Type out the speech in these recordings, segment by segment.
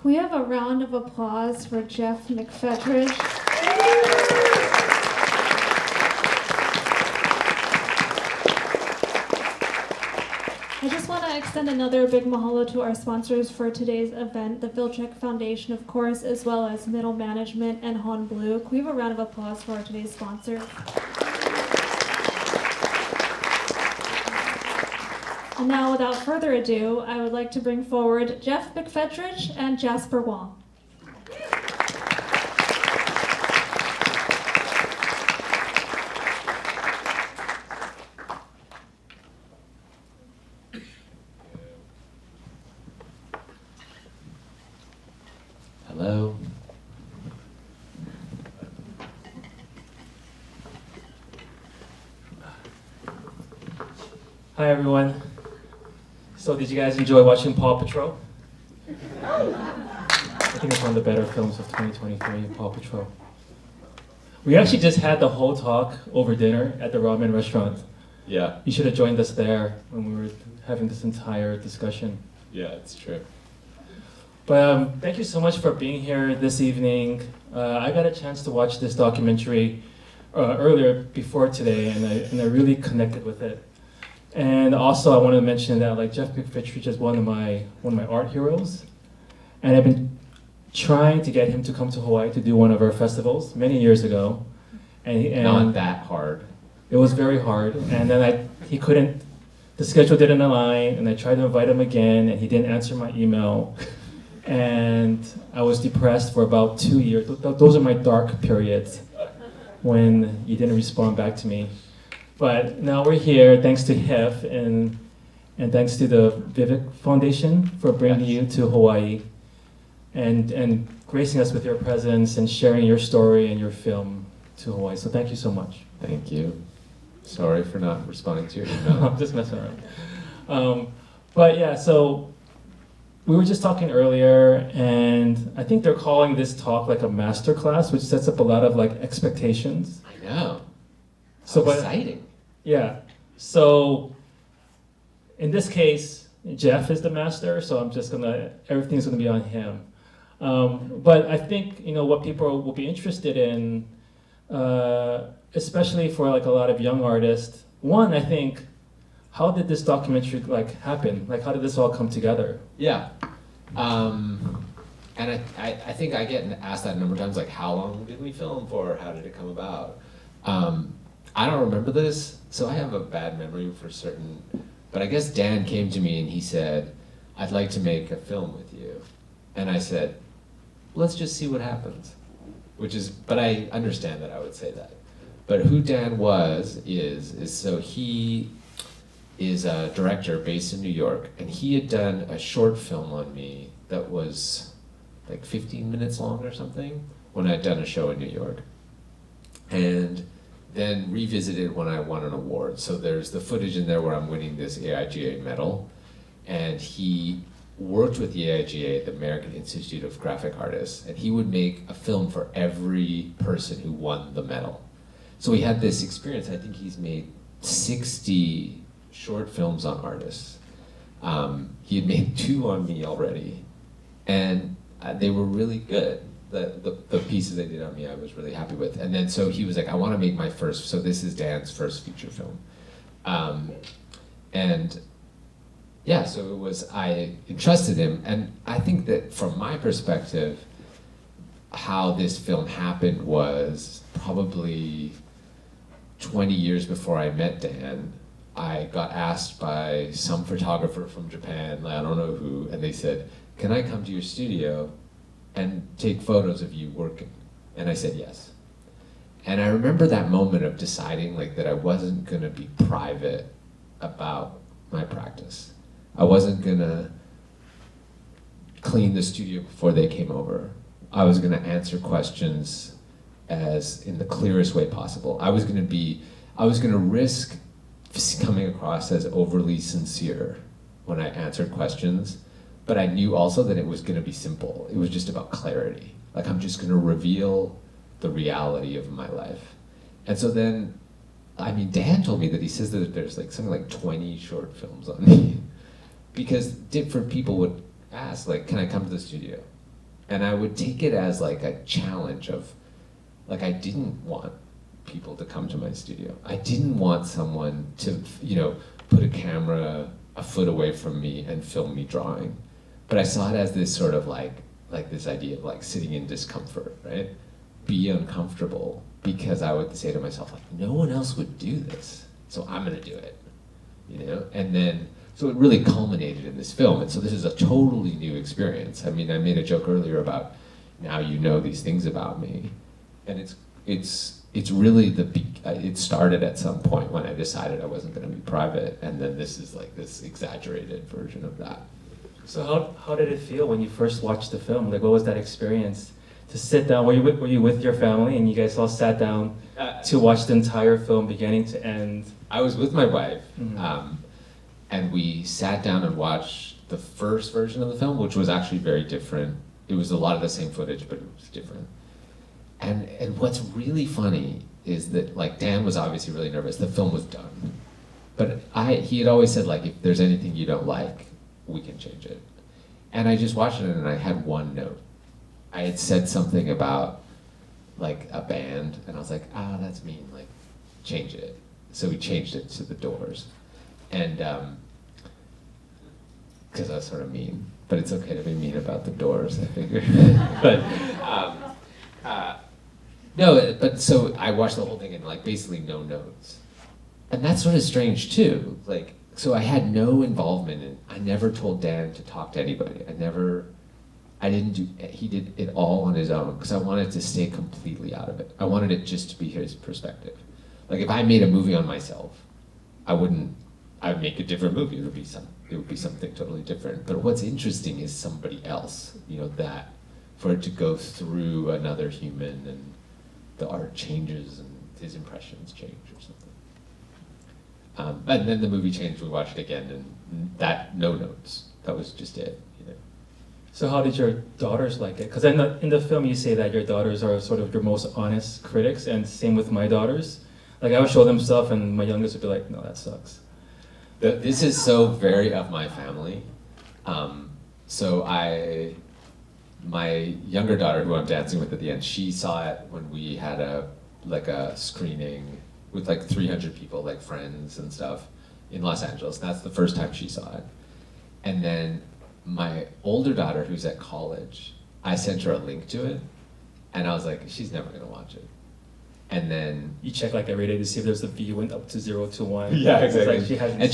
Can we have a round of applause for Geoff McFetridge? I just want to extend another big mahalo to our sponsors for today's event, the Vilcek Foundation, of course, as well as Middle Management and Hon Blue. Can we have a round of applause for today's sponsors? And now, without further ado, I would like to bring forward Geoff McFetridge and Jasper Wong. Hello. Hi everyone. So did you guys enjoy watching Paw Patrol? I think it's one of the better films of 2023, Paw Patrol. We actually just had the whole talk over dinner at the ramen restaurant. Yeah, You should have joined us there when we were having this entire discussion. yeah, it's true. But thank you so much for being here this evening. I got a chance to watch this documentary earlier before today, and I really connected with it. And also, I want to mention that like Geoff McFetridge is one of my art heroes, and I've been trying to get him to come to Hawaii to do one of our festivals many years ago, and Not that hard. it was very hard. And then he couldn't. The schedule didn't align, and I tried to invite him again, and he didn't answer my email. And I was depressed for about 2 years. Those are my dark periods when you didn't respond back to me. But now we're here, thanks to HIFF and thanks to the Vilcek Foundation for bringing you to Hawaii and gracing us with your presence and sharing your story and your film to Hawaii. So thank you so much. Thank you. Sorry for not responding to your email. I'm just messing around. But yeah, so we were just talking earlier, and I think they're calling this talk like a master class, which sets up a lot of like expectations. I know. So, How but exciting. yeah, so in this case, Geoff is the master, so everything's gonna be on him. But I think what people will be interested in, especially for like a lot of young artists. One, I think, how did this documentary like happen? Like, how did this all come together? Yeah. And I think I get asked that a number of times, like, how long did we film for? How did it come about? I don't remember this, so I have a bad memory for certain. But I guess Dan came to me and he said, I'd like to make a film with you. And I said, let's just see what happens. But I understand that I would say that. But who Dan is so he is a director based in New York, and he had done a short film on me that was like 15 minutes long or something when I'd done a show in New York. And then revisited when I won an award. So there's the footage in there where I'm winning this AIGA medal, and he worked with the AIGA, the American Institute of Graphic Artists, and he would make a film for every person who won the medal. So we had this experience. I think he's made 60 short films on artists. He had made 2 on me already, and they were really good. The pieces they did on me, I was really happy with. And then so he was like, I want to make my first, so this is Dan's first feature film. And yeah, so I entrusted him, and I think that from my perspective, how this film happened was probably 20 years before I met Dan. I got asked by some photographer from Japan, I don't know who, and they said, can I come to your studio and take photos of you working? And I said yes. And I remember that moment of deciding like that I wasn't gonna be private about my practice. I wasn't gonna clean the studio before they came over. I was gonna answer questions as in the clearest way possible. I was gonna risk coming across as overly sincere when I answered questions, but I knew also that it was gonna be simple. It was just about clarity. Like, I'm just gonna reveal the reality of my life. And so then, I mean, Dan told me that he says that there's like something like 20 short films on me. Because different people would ask, like, can I come to the studio? And I would take it as like a challenge of, like, I didn't want people to come to my studio. I didn't want someone to, put a camera a foot away from me and film me drawing. But I saw it as this sort of like this idea of like sitting in discomfort, right? Be uncomfortable, because I would say to myself, like, no one else would do this, so I'm gonna do it, And then, so it really culminated in this film, and so this is a totally new experience. I mean, I made a joke earlier about, now you know these things about me, and it's really it started at some point when I decided I wasn't gonna be private, and then this is like this exaggerated version of that. So how did it feel when you first watched the film? Like, what was that experience? To sit down, were you with your family and you guys all sat down to watch the entire film beginning to end? I was with my wife, Mm-hmm. and we sat down and watched the first version of the film, which was actually very different. It was a lot of the same footage, but it was different. And what's really funny is that, like, Dan was obviously really nervous. The film was done, but he had always said, like, if there's anything you don't like, we can change it. And I just watched it and I had one note. I had said something about like a band, and I was like, that's mean, like, change it. So we changed it to The Doors. And, because I was sort of mean, but it's okay to be mean about The Doors, I figure. No, but so I watched the whole thing and like basically no notes. And that's sort of strange too. Like, so I had no involvement in, I never told Dan to talk to anybody. He did it all on his own, because I wanted to stay completely out of it. I wanted it just to be his perspective. Like, if I made a movie on myself, I'd make a different movie. It would be something totally different. But what's interesting is somebody else, that for it to go through another human, and the art changes and his impressions change or something. And then the movie changed, we watched it again, and that, no notes. That was just it. So how did your daughters like it? Because in the film you say that your daughters are sort of your most honest critics, and same with my daughters. Like, I would show them stuff and my youngest would be like, no, that sucks. This is so very of my family. So my younger daughter, who I'm dancing with at the end, she saw it when we had a screening with like 300 people, like friends and stuff, in Los Angeles. That's the first time she saw it. And then my older daughter, who's at college, I sent her a link to it, and I was like, she's never gonna watch it. And then You check like every day to see if there's a V went up to 0 to 1. yeah, It's exactly. like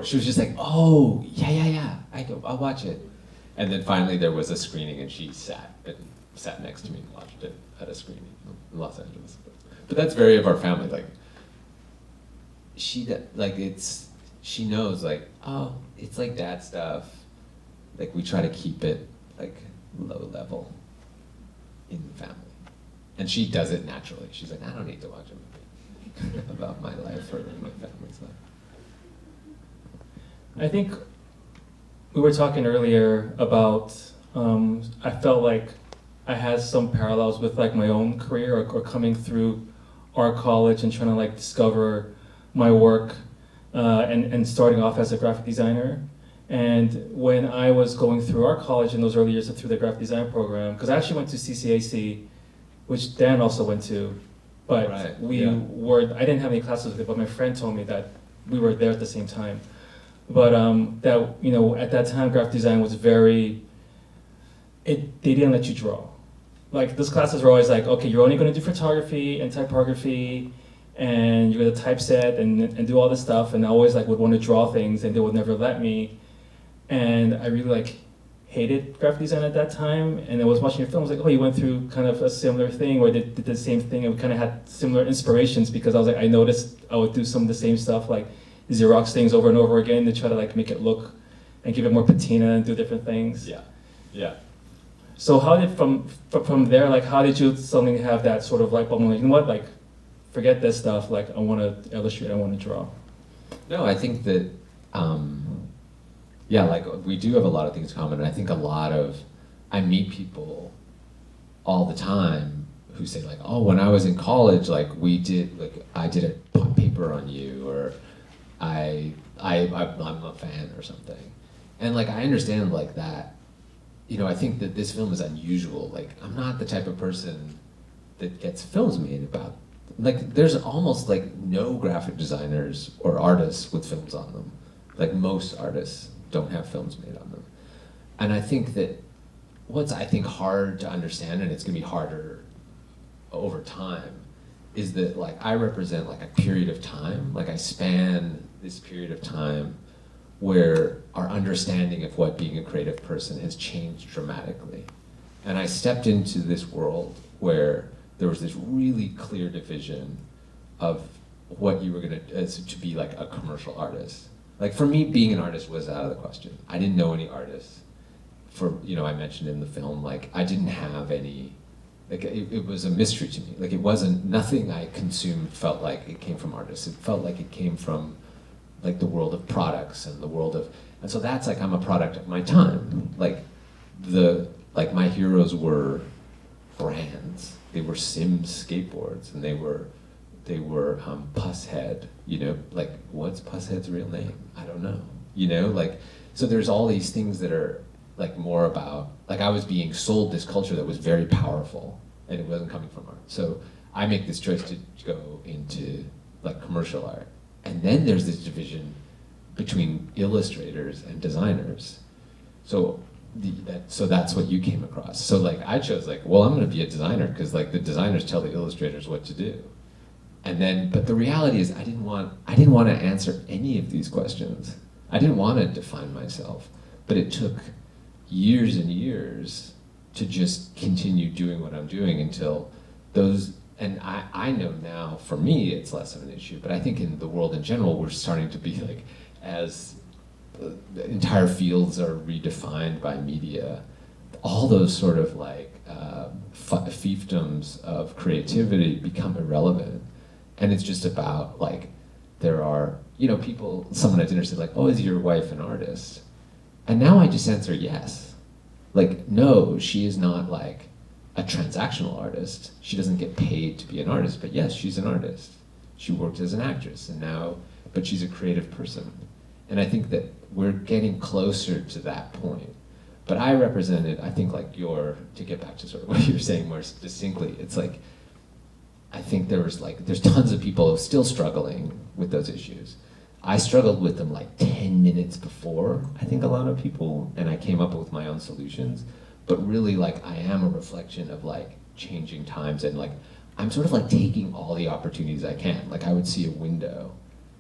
she was just like, oh yeah, I'll watch it. And then finally there was a screening, and she sat next to me and watched it at a screening in Los Angeles. But that's very of our family. Like, she knows, like, oh, it's like dad stuff. Like, we try to keep it like low level in the family. And she does it naturally. She's like, I don't need to watch a movie about my life or my family's life. I think we were talking earlier about, I felt like I had some parallels with like my own career, or coming through art college and trying to like discover my work, and starting off as a graphic designer. And when I was going through art college in those early years through the graphic design program, because I actually went to CCAC, which Dan also went to, but Right, I didn't have any classes with it, but my friend told me that we were there at the same time. But at that time, graphic design was they didn't let you draw. Like, those classes were always like, okay, you're only going to do photography and typography, and you're going to typeset and do all this stuff. And I always like would want to draw things, and they would never let me. And I really like hated graphic design at that time. And I was watching your film, I was like, oh, you went through kind of a similar thing, or did the same thing, and we kind of had similar inspirations, because I was like, I noticed I would do some of the same stuff, like Xerox things over and over again to try to like make it look and give it more patina and do different things. Yeah. So how did from there, like, how did you suddenly have that sort of like, like, you know what, like, forget this stuff, like, I want to illustrate, I want to draw? No, I think that, like, we do have a lot of things in common, and I think I meet people all the time who say, like, oh, when I was in college, like, I did a paper on you, or I'm a fan or something. And, like, I understand, like, that I think that this film is unusual. Like, I'm not the type of person that gets films made about. Like, there's almost like no graphic designers or artists with films on them. Like, most artists don't have films made on them. And I think that what's, hard to understand, and it's gonna be harder over time, is that, like, I represent, like, a period of time. Like, I span this period of time where our understanding of what being a creative person has changed dramatically. And I stepped into this world where there was this really clear division of what you were gonna, to be like a commercial artist. Like, for me, being an artist was out of the question. I didn't know any artists. I mentioned in the film, like, I didn't have any, like, it was a mystery to me. Like, it wasn't, nothing I consumed felt like it came from artists. It felt like it came from, like, the world of products and the world of, and so that's like, I'm a product of my time. Like, my heroes were brands. They were Sims skateboards, and they were Pusshead, like, what's Pusshead's real name? I don't know, like, so there's all these things that are, like, more about, like, I was being sold this culture that was very powerful, and it wasn't coming from art. So I make this choice to go into, like, commercial art. And then there's this division between illustrators and designers. So that's what you came across. So, like, I chose, like, well, I'm gonna be a designer, because, like, the designers tell the illustrators what to do. And then, but the reality is I didn't want to answer any of these questions. I didn't want to define myself, but it took years and years to just continue doing what I'm doing until those, and I know now, for me, it's less of an issue, but I think in the world in general, we're starting to be, like, as the entire fields are redefined by media, all those sort of, like, fiefdoms of creativity become irrelevant. And it's just about, like, there are, someone at dinner said, like, oh, is your wife an artist? And now I just answer yes. Like, no, she is not, like, a transactional artist. She doesn't get paid to be an artist, but yes, she's an artist. She worked as an actress, but she's a creative person. And I think that we're getting closer to that point. But I represented, I think, like, to get back to sort of what you're saying more distinctly, it's like, I think there's tons of people still struggling with those issues. I struggled with them like 10 minutes before, I think, a lot of people, and I came up with my own solutions. But really, like, I am a reflection of, like, changing times, and, like, I'm sort of, like, taking all the opportunities I can. Like, I would see a window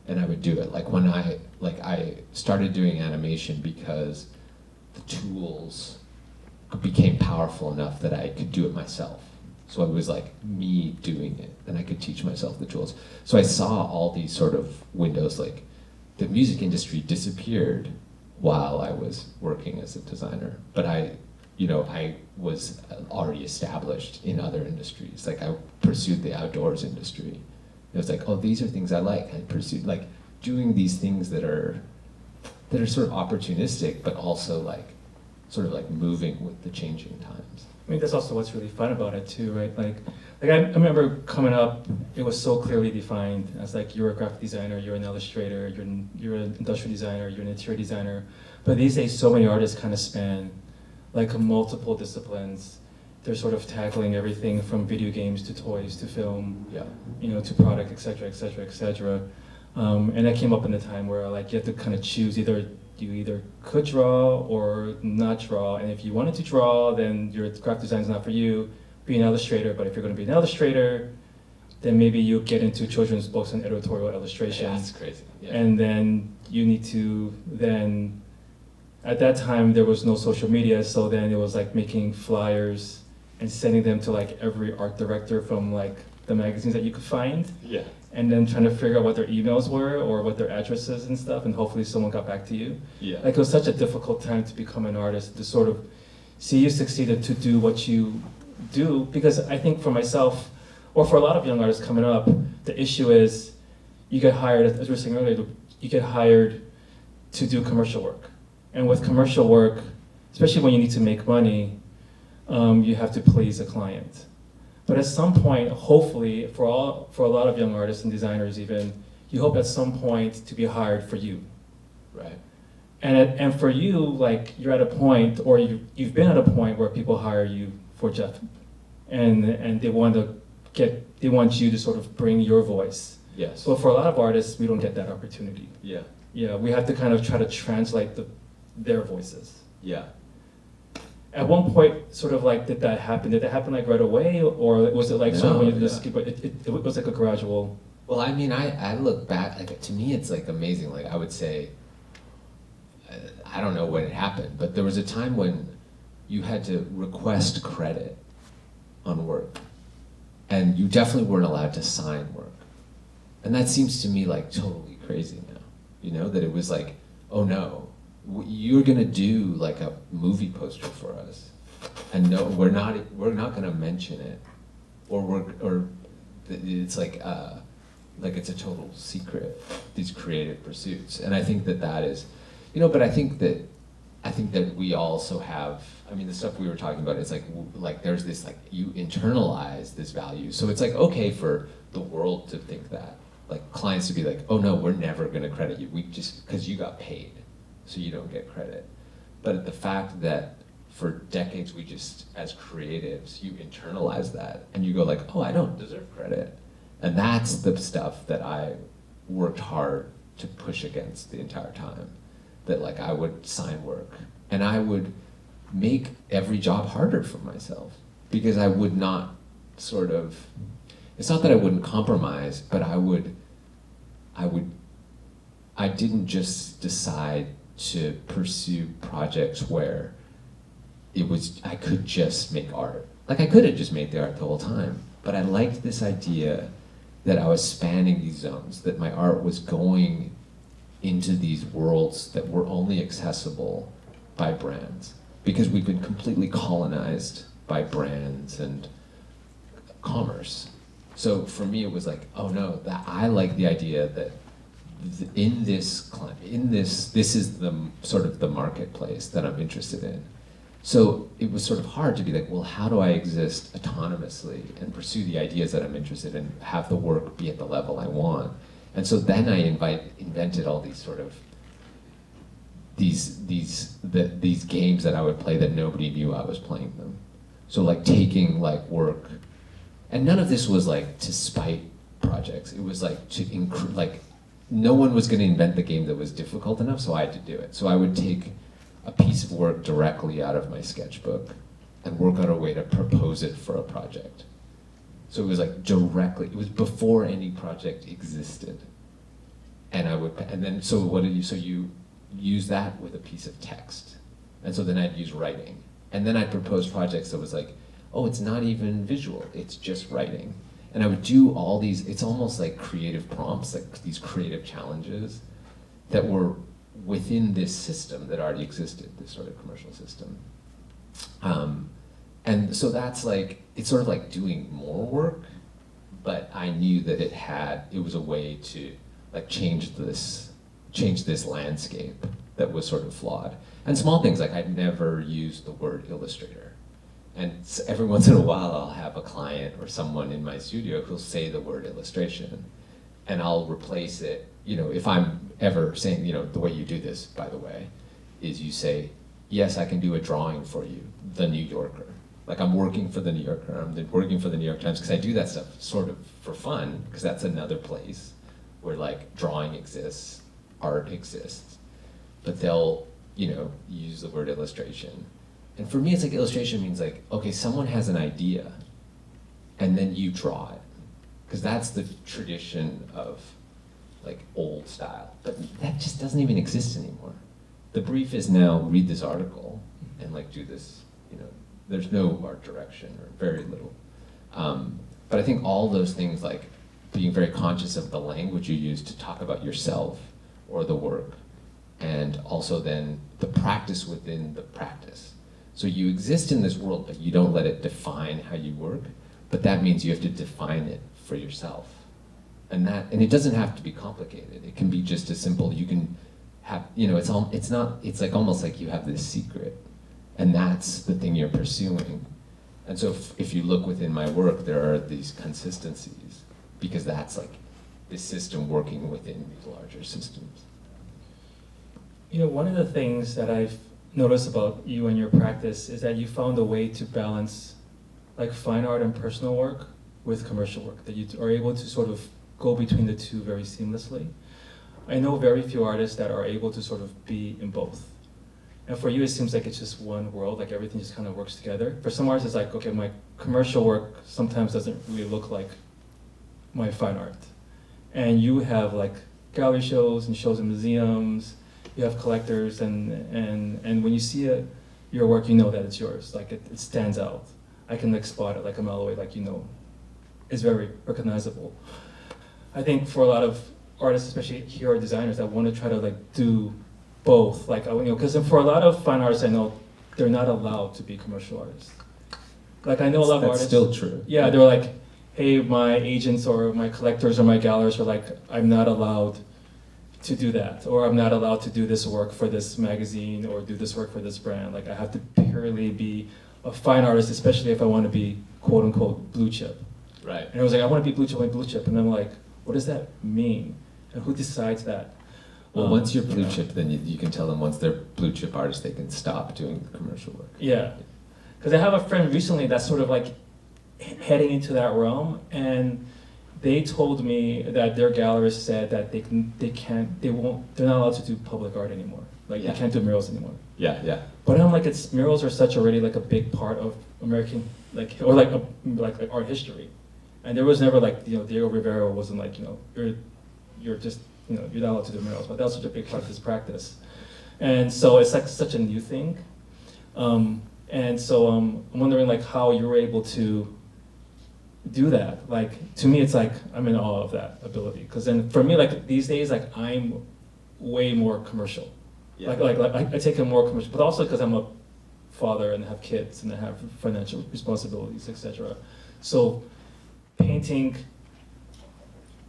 and I would do it. Like, when I started doing animation because the tools became powerful enough that I could do it myself. So it was like me doing it, and I could teach myself the tools. So I saw all these sort of windows, like, the music industry disappeared while I was working as a designer, but I was already established in other industries. Like, I pursued the outdoors industry. It was like, oh, these are things I like. I pursued, like, doing these things that are sort of opportunistic, but also, like, sort of like moving with the changing times. I mean, that's also what's really fun about it too, right? Like I remember coming up, it was so clearly defined as, like, you're a graphic designer, you're an illustrator, you're an industrial designer, you're an interior designer. But these days, so many artists kind of span, like, multiple disciplines. They're sort of tackling everything from video games to toys to film, to product, et cetera, et cetera, et cetera. And I came up in a time where, like, you had to kind of choose you either could draw or not draw, and if you wanted to draw, then your graphic design is not for you. Be an illustrator, but if you're going to be an illustrator, then maybe you get into children's books and editorial illustration. Yeah, that's crazy. Yeah. And then you need to then, at that time there was no social media, so then it was like making flyers and sending them to, like, every art director from, like, the magazines that you could find. Yeah. And then trying to figure out what their emails were or what their addresses and stuff, and hopefully someone got back to you. Yeah. Like, it was such a difficult time to become an artist, to sort of see you succeeded to do what you do, because I think for myself, or for a lot of young artists coming up, the issue is you get hired, as we were saying earlier, you get hired to do commercial work. And with commercial work, especially when you need to make money, you have to please a client. But at some point, hopefully, for a lot of young artists and designers even, you hope at some point to be hired for you. Right. And for you, like you're at a point, or you've been at a point where people hire you for Geoff, and they want you to sort of bring your voice. Yes. But for a lot of artists, we don't get that opportunity. Yeah. Yeah, we have to kind of try to translate their voices. Yeah. At one point, sort of like, did that happen? Did it happen like right away, or was it like sort of when you just keep it was like a gradual? Well, I mean, I look back, like, to me it's like amazing. Like, I would say, I don't know when it happened, but there was a time when you had to request credit on work, and you definitely weren't allowed to sign work. And that seems to me like totally crazy now, you know, that it was like, oh no, you're gonna do like a movie poster for us, and no, we're not gonna mention it, or it's like it's a total secret, these creative pursuits. And I think that is, you know, but I think that we also have, I mean, the stuff we were talking about, it's like there's this, like, you internalize this value. So it's like, okay for the world to think that, like clients to be like, oh no, we're never gonna credit you. We just, because you got paid, so you don't get credit. But the fact that for decades we just, as creatives, you internalize that and you go like, oh, I don't deserve credit. And that's the stuff that I worked hard to push against the entire time. That, like, I would sign work and I would make every job harder for myself, because I would not sort of, it's not that I wouldn't compromise, but I didn't just decide to pursue projects where I could just make art. Like, I could have just made the art the whole time, but I liked this idea that I was spanning these zones, that my art was going into these worlds that were only accessible by brands, because we've been completely colonized by brands and commerce. So for me, it was like, oh no, that I like the idea that this is the sort of the marketplace that I'm interested in. So it was sort of hard to be like, well, how do I exist autonomously and pursue the ideas that I'm interested in, have the work be at the level I want? And so then I invented all these sort of these games that I would play that nobody knew I was playing them. So like taking like work, and none of this was like to spite projects. It was like to no one was going to invent the game that was difficult enough, so I had to do it. So I would take a piece of work directly out of my sketchbook and work out a way to propose it for a project. So it was like directly, it was before any project existed. And so you use that with a piece of text. And so then I'd use writing. And then I'd propose projects that was like, oh, it's not even visual, it's just writing. And I would do all these, it's almost like creative prompts, like these creative challenges that were within this system that already existed, this sort of commercial system. And so that's like, it's sort of like doing more work, but I knew that it was a way to like change this landscape that was sort of flawed. And small things, like I'd never used the word illustrator. And every once in a while I'll have a client or someone in my studio who'll say the word illustration, and I'll replace it, you know, if I'm ever saying, you know, the way you do this, by the way, is you say, yes, I can do a drawing for you, The New Yorker. Like, I'm working for The New Yorker, I'm working for the New York Times, because I do that stuff sort of for fun, because that's another place where like drawing exists, art exists, but they'll, you know, use the word illustration. And for me, it's like illustration means like, okay, someone has an idea, and then you draw it. Because that's the tradition of like old style. But that just doesn't even exist anymore. The brief is now read this article and like do this, you know, there's no art direction or very little. But I think all those things, like being very conscious of the language you use to talk about yourself or the work, and also then the practice within the practice. So you exist in this world, but you don't let it define how you work, but that means you have to define it for yourself. And it doesn't have to be complicated. It can be just as simple. You can have, you know, it's like almost like you have this secret, and that's the thing you're pursuing. And so if you look within my work, there are these consistencies, because that's like this system working within these larger systems. You know, one of the things that I've noticed about you and your practice is that you found a way to balance like fine art and personal work with commercial work, that you are able to sort of go between the two very seamlessly. I know very few artists that are able to sort of be in both. And for you, it seems like it's just one world, like everything just kind of works together. For some artists, it's like, okay, my commercial work sometimes doesn't really look like my fine art. And you have like gallery shows and shows in museums, you have collectors, and when you see your work, you know that it's yours, like it stands out. I can like spot it like a mile away, like you know, it's very recognizable. I think for a lot of artists, especially here are designers that want to try to like do both, like you know, because for a lot of fine artists I know, they're not allowed to be commercial artists. Like I know a lot of That's artists. still true. Yeah, they're like, hey, my agents or my collectors or my galleries are like, I'm not allowed to do that, or I'm not allowed to do this work for this magazine or do this work for this brand. Like I have to purely be a fine artist, especially if I want to be quote unquote blue chip. Right. And I was like, I want to be blue chip, and I'm like, what does that mean? And who decides that? Well, once you're blue know. chip, then you can tell them once they're blue chip artists, they can stop doing the commercial work. Yeah, because I have a friend recently that's sort of like heading into that realm, and they told me that their gallerist said that they're not allowed to do public art anymore. Like Yeah. they can't do murals anymore. Yeah, yeah. But I'm like, murals are such already like a big part of American like art history, and there was never like Diego Rivera wasn't like you're just you're not allowed to do murals, but that was such a big part of his practice, and so it's like such a new thing, and so I'm wondering like how you were able to do that. Like to me, it's like I'm in awe of that ability, because then for me like these days like I'm way more commercial. Yeah. Like I take it more commercial, but also because I'm a father and have kids and I have financial responsibilities, etc. So painting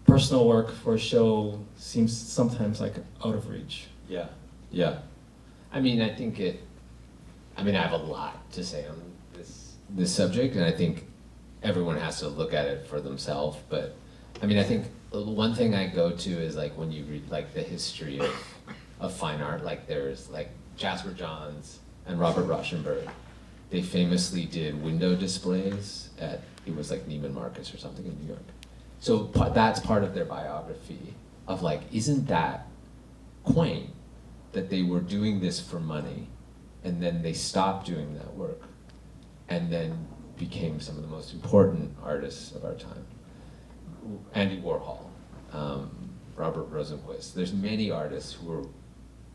personal work for a show seems sometimes like out of reach. Yeah, yeah. I mean, I have a lot to say on this subject, and I think everyone has to look at it for themselves. But I mean, I think one thing I go to is like when you read like the history of fine art, like there's like Jasper Johns and Robert Rauschenberg. They famously did window displays it was like Neiman Marcus or something in New York. So that's part of their biography of like, isn't that quaint that they were doing this for money and then they stopped doing that work and then became some of the most important artists of our time. Andy Warhol, Robert Rosenquist. There's many artists who were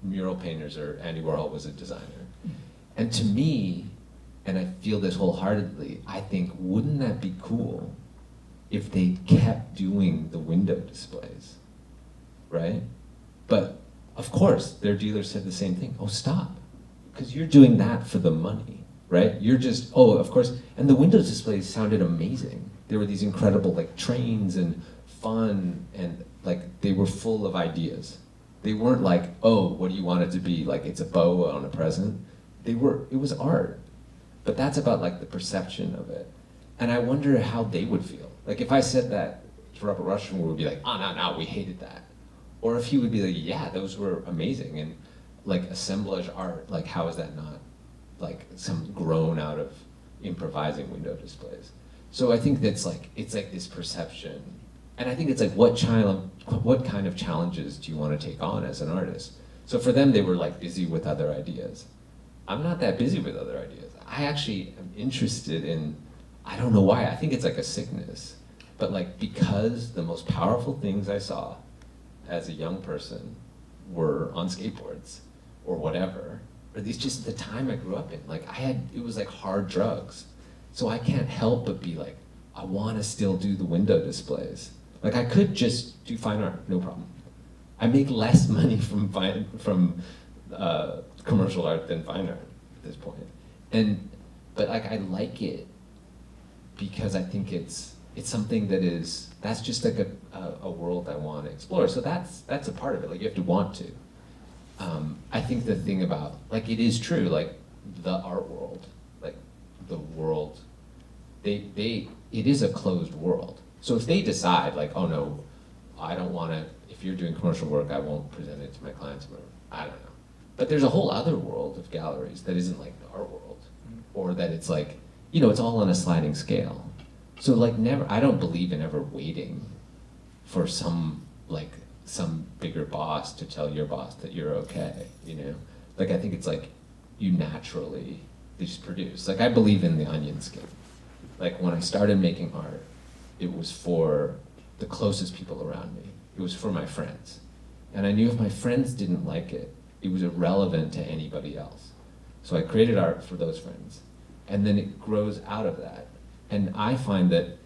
mural painters, or Andy Warhol was a designer. And to me, and I feel this wholeheartedly, I think, wouldn't that be cool if they kept doing the window displays, right? But of course, their dealers said the same thing. Oh, stop, because you're doing that for the money, right? You're just, oh, of course, and the window displays sounded amazing. There were these incredible like trains and fun, and like they were full of ideas. They weren't like, oh, what do you want it to be? Like it's a bow on a present. It was art. But that's about like the perception of it. And I wonder how they would feel. Like if I said that to Robert Rauschenberg, would be like, oh, no, we hated that. Or if he would be like, yeah, those were amazing. And like assemblage art, like how is that not like some grown out of improvising window displays? So I think that's like, it's like this perception. And I think it's like, what kind of challenges do you want to take on as an artist? So for them, they were like busy with other ideas. I'm not that busy with other ideas. I actually am interested in, I don't know why, I think it's like a sickness, but like because the most powerful things I saw as a young person were on skateboards or whatever, or these just the time I grew up in. Like it was like hard drugs. So I can't help but be like, I want to still do the window displays. Like I could just do fine art, no problem. I make less money from commercial art than fine art at this point. But like I like it because I think it's something that's just like a world I want to explore. So that's a part of it. Like you have to want to. I think the thing about like it is true. Like the art world, like the world, it is a closed world. So if they decide like, oh no, I don't want to. If you're doing commercial work, I won't present it to my clients. Or I don't know. But there's a whole other world of galleries that isn't like our world, or that it's like, you know, it's all on a sliding scale. So like I don't believe in ever waiting for some bigger boss to tell your boss that you're okay, you know? Like I think it's like you naturally just produce. Like I believe in the onion skin. Like when I started making art, it was for the closest people around me. It was for my friends. And I knew if my friends didn't like it, it was irrelevant to anybody else. So I created art for those friends. And then it grows out of that. And I find that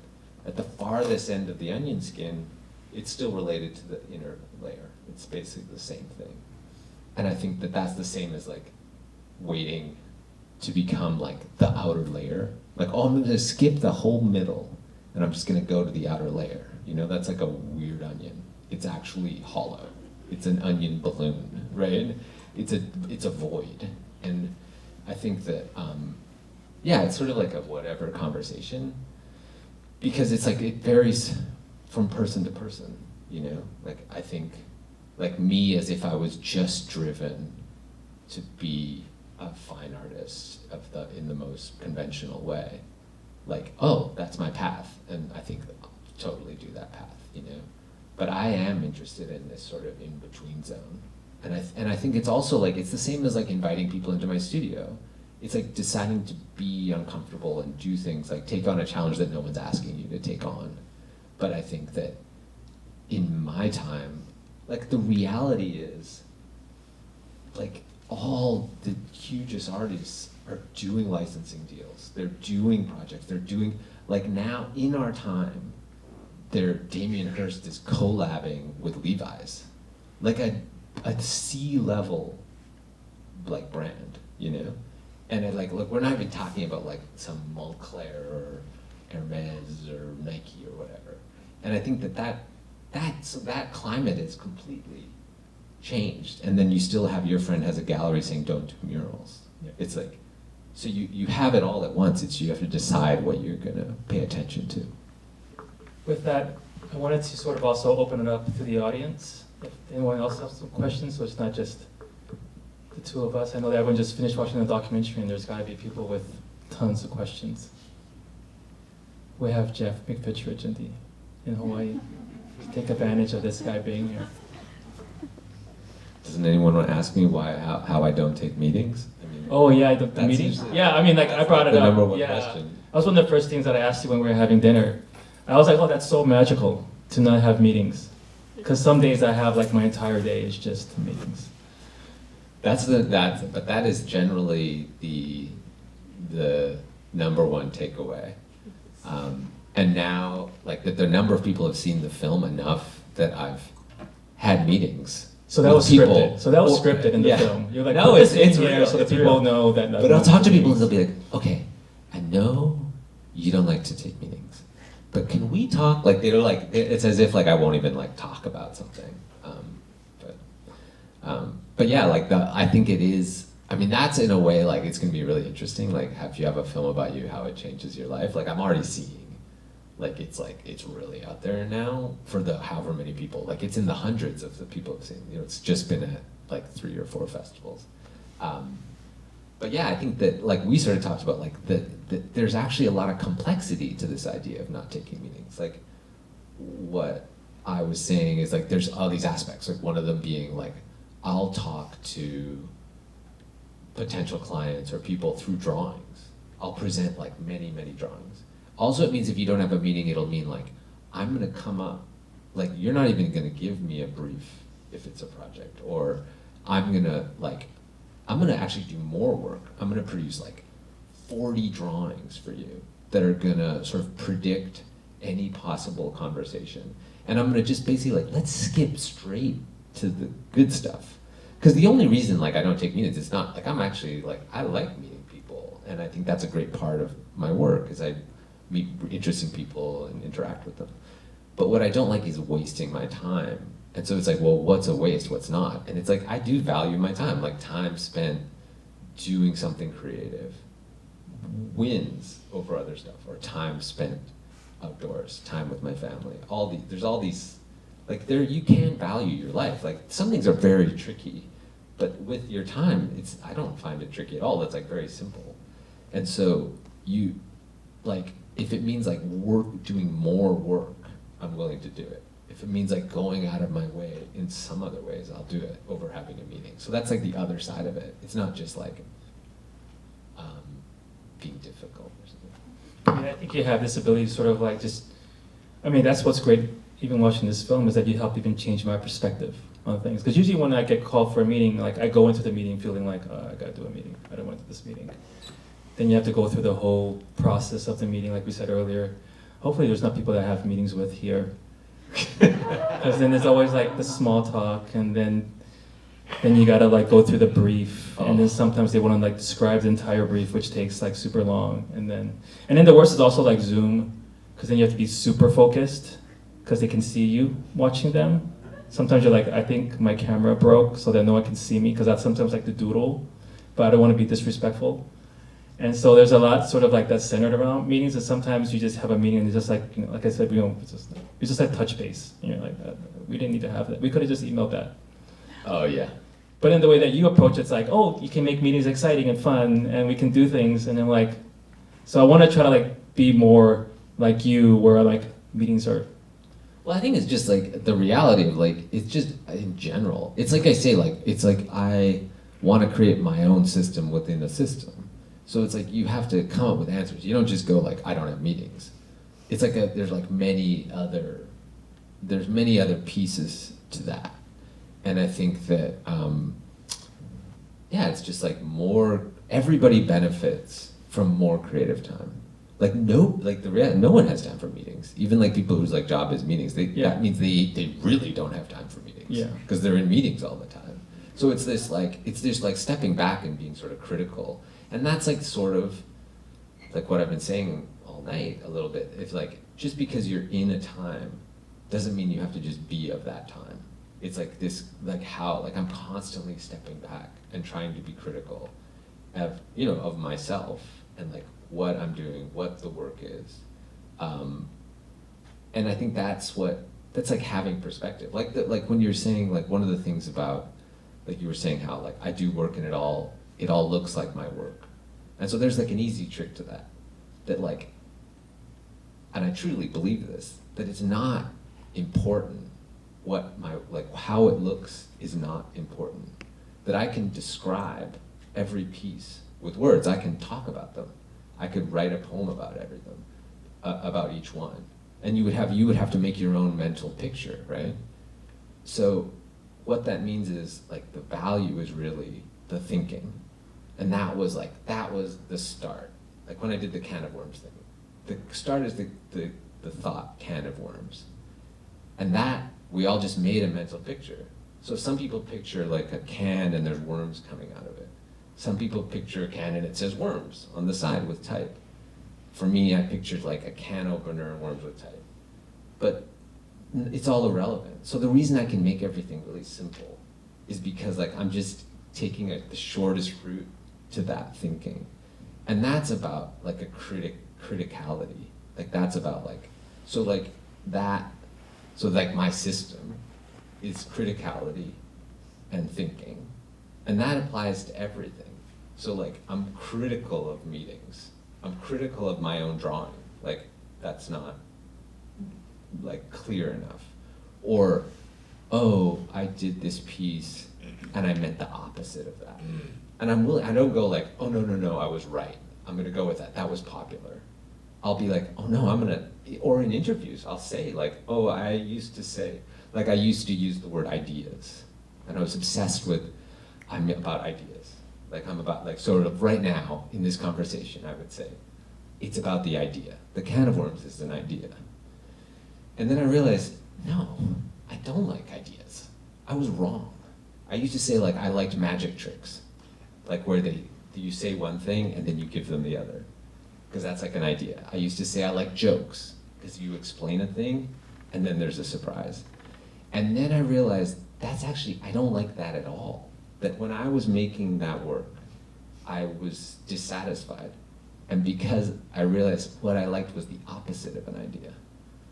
at the farthest end of the onion skin, it's still related to the inner layer. It's basically the same thing. And I think that that's the same as like waiting to become like the outer layer. Like, oh, I'm gonna skip the whole middle and I'm just gonna go to the outer layer. You know, that's like a weird onion. It's actually hollow. It's an onion balloon, right? It's a void. And I think that, yeah, it's sort of like a whatever conversation, because it's like, it varies from person to person, you know? Like, I think, like me, as if I was just driven to be a fine artist in the most conventional way. Like, oh, that's my path, and I think I'll totally do that path, you know? But I am interested in this sort of in-between zone. And I think it's also like, it's the same as like inviting people into my studio. It's like deciding to be uncomfortable and do things, like take on a challenge that no one's asking you to take on. But I think that in my time, like the reality is, like all the hugest artists are doing licensing deals. They're doing projects, they're doing, like now in our time, Damien Hirst is collabing with Levi's. Like a C-level like brand, you know? And it, like, look, we're not even talking about like some Montclair or Hermes or Nike or whatever. And I think that climate is completely changed. And then you still have your friend has a gallery saying don't do murals. Yeah. It's like, so you have it all at once. It's you have to decide what you're gonna pay attention to. With that, I wanted to sort of also open it up to the audience. If anyone else has some questions, so it's not just the two of us. I know that everyone just finished watching the documentary and there's gotta be people with tons of questions. We have Geoff McFetridge in Hawaii. Take advantage of this guy being here. Doesn't anyone want to ask me how I don't take meetings? I mean, Oh yeah, the that's meeting? usually- Yeah, I mean like I brought it the up. number one Yeah. question. That was one of the first things that I asked you when we were having dinner. I was like, oh, that's so magical to not have meetings. Because some days I have like my entire day is just meetings. But that is generally the number one takeaway. And now, like the number of people have seen the film enough that I've had meetings. So that with was people. scripted. So that was scripted in the Yeah. film. You're like, No, put this it's in here real, so that it's people real. know that. But I'll talk to people and they'll be like, okay, I know you don't like to take meetings, but can we talk? Like they're like, it's as if like I won't even like talk about something. But yeah, like I think it is. I mean, that's in a way like it's gonna be really interesting. Like, if you have a film about you, how it changes your life. Like I'm already seeing, like it's really out there now for the however many people. Like it's in the hundreds of the people have seen. You know, it's just been at like 3 or 4 festivals. But yeah, I think that like we sort of talked about like that there's actually a lot of complexity to this idea of not taking meetings. Like what I was saying is like there's all these aspects. Like one of them being like I'll talk to potential clients or people through drawings. I'll present like many drawings. Also, it means if you don't have a meeting, it'll mean like I'm gonna come up. Like you're not even gonna give me a brief if it's a project, or I'm gonna actually do more work. I'm gonna produce like 40 drawings for you that are gonna sort of predict any possible conversation. And I'm gonna just basically like, let's skip straight to the good stuff. Because the only reason like I don't take meetings, it's not like I'm actually like, I like meeting people. And I think that's a great part of my work is I meet interesting people and interact with them. But what I don't like is wasting my time. And so it's like, well, what's a waste? What's not? And it's like, I do value my time. Like time spent doing something creative wins over other stuff, or time spent outdoors, time with my family. There's all these, like you can value your life. Like some things are very tricky, But with your time, I don't find it tricky at all. It's like very simple. And so you, like, if it means like doing more work, I'm willing to do it. If it means like going out of my way in some other ways, I'll do it over having a meeting. So that's like the other side of it. It's not just like being difficult or something. I think you have this ability to sort of like just, I mean, that's what's great even watching this film, is that you help even change my perspective on things. Because usually when I get called for a meeting, like I go into the meeting feeling like, oh, I gotta do a meeting, I don't want to do this meeting. Then you have to go through the whole process of the meeting, like we said earlier. Hopefully there's not people that I have meetings with here. Because then there's always like the small talk, and then you gotta like go through the brief, and then sometimes they want to like describe the entire brief, which takes like super long, and then the worst is also like Zoom, because then you have to be super focused, because they can see you watching them. Sometimes you're like, I think my camera broke, so that no one can see me, because that's sometimes like the doodle, but I don't want to be disrespectful. And so there's a lot sort of like that's centered around meetings, and sometimes you just have a meeting and it's just like, you know, like I said, we just like touch base, and you're like, we didn't need to have that. We could have just emailed that. Oh yeah. But in the way that you approach it, it's like, oh, you can make meetings exciting and fun, and we can do things, and I'm like, so I want to try to like be more like you, where like meetings are. Well, I think it's just like the reality of like, it's just in general. It's like I say, like, it's like I want to create my own system within a system. So it's like you have to come up with answers. You don't just go like, I don't have meetings. It's like there's many other pieces to that. And I think that, it's just like everybody benefits from more creative time. Like no one has time for meetings. Even like people whose like job is meetings. That means they really don't have time for meetings. Yeah. Because they're in meetings all the time. So it's this like stepping back and being sort of critical. And that's like sort of like what I've been saying all night a little bit. It's like, just because you're in a time doesn't mean you have to just be of that time. It's like this, like how, like I'm constantly stepping back and trying to be critical of, of myself and like what I'm doing, what the work is. And I think that's like having perspective. Like when you're saying, like one of the things about, like you were saying how like I do work and it all looks like my work. And so there's like an easy trick to that like, and I truly believe this, that it's not important how it looks is not important. That I can describe every piece with words. I can talk about them. I could write a poem about everything, about each one. And you would have to make your own mental picture, right? So what that means is like the value is really the thinking. And that was the start. Like when I did the can of worms thing, the start is the thought, can of worms. And that, we all just made a mental picture. So some people picture like a can and there's worms coming out of it. Some people picture a can and it says worms on the side with type. For me, I pictured like a can opener and worms with type. But it's all irrelevant. So the reason I can make everything really simple is because like I'm just taking the shortest route to that thinking. And that's about like a criticality. Like that's about like, so my system is criticality and thinking. And that applies to everything. So like I'm critical of meetings. I'm critical of my own drawing. Like that's not like clear enough. Or, oh, I did this piece and I meant the opposite of that. And I don't go like, oh no, I was right. I'm gonna go with that. That was popular. I'll be like, oh no, or in interviews, I'll say like, oh, I used to use the word ideas. And I was obsessed with, I'm about ideas. Like I'm about, like sort of right now in this conversation, I would say, it's about the idea. The can of worms is an idea. And then I realized, no, I don't like ideas. I was wrong. I used to say like, I liked magic tricks. Like where you say one thing and then you give them the other. Because that's like an idea. I used to say I like jokes, because you explain a thing and then there's a surprise. And then I realized I don't like that at all. That when I was making that work, I was dissatisfied. And because I realized what I liked was the opposite of an idea.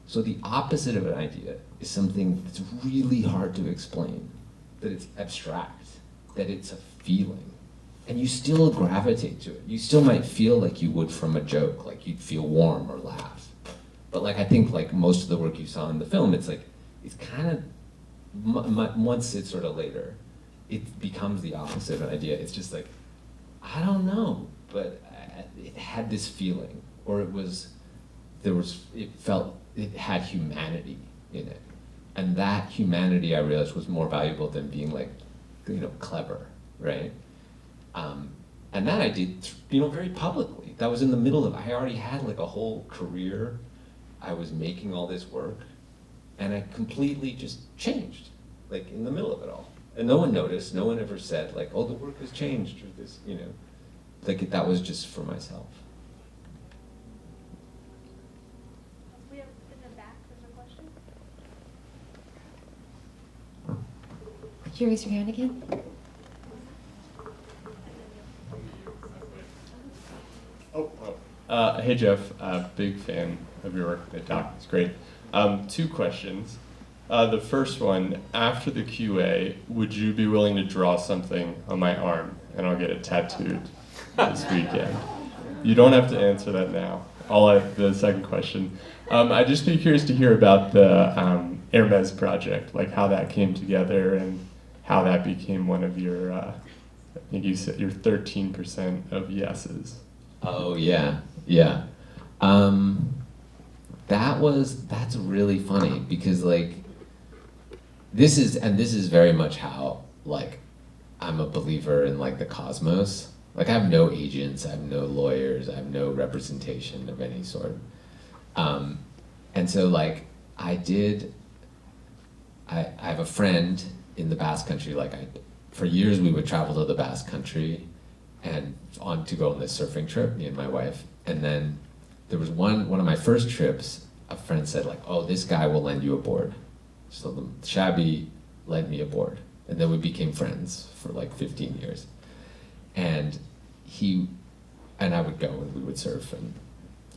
So the opposite of an idea is something that's really hard to explain, that it's abstract. that it's a feeling. And you still gravitate to it. You still might feel like you would from a joke, like you'd feel warm or laugh. But like, I think like most of the work you saw in the film, it's like, it's kind of, once it's sort of later, it becomes the opposite of an idea. It's just like, I don't know, but it had this feeling, or it felt, it had humanity in it. And that humanity, I realized, was more valuable than being like, clever, right? And that I did, very publicly. That was in the middle of, I already had like a whole career. I was making all this work, and I completely just changed, like in the middle of it all. And no one noticed, no one ever said like, oh, the work has changed, or this, like that was just for myself. We have in the back, there's a question. Could you raise your hand again? Hey Jeff, big fan of your work at Doc, it's great. 2 questions. The first one, after the QA, would you be willing to draw something on my arm and I'll get it tattooed this weekend? You don't have to answer that now. The second question, I'd just be curious to hear about the Hermes project, like how that came together and how that became one of your, I think you said your 13% of yeses. Oh yeah. That's really funny because like, this is very much how like, I'm a believer in like the cosmos. Like I have no agents, I have no lawyers, I have no representation of any sort. And so like, I have a friend in the Basque Country, for years we would travel to the Basque Country and to go on this surfing trip, me and my wife. And then there was one of my first trips, a friend said like, oh, this guy will lend you a board. So the Shabby lent me a board. And then we became friends for like 15 years. And I would go and we would surf and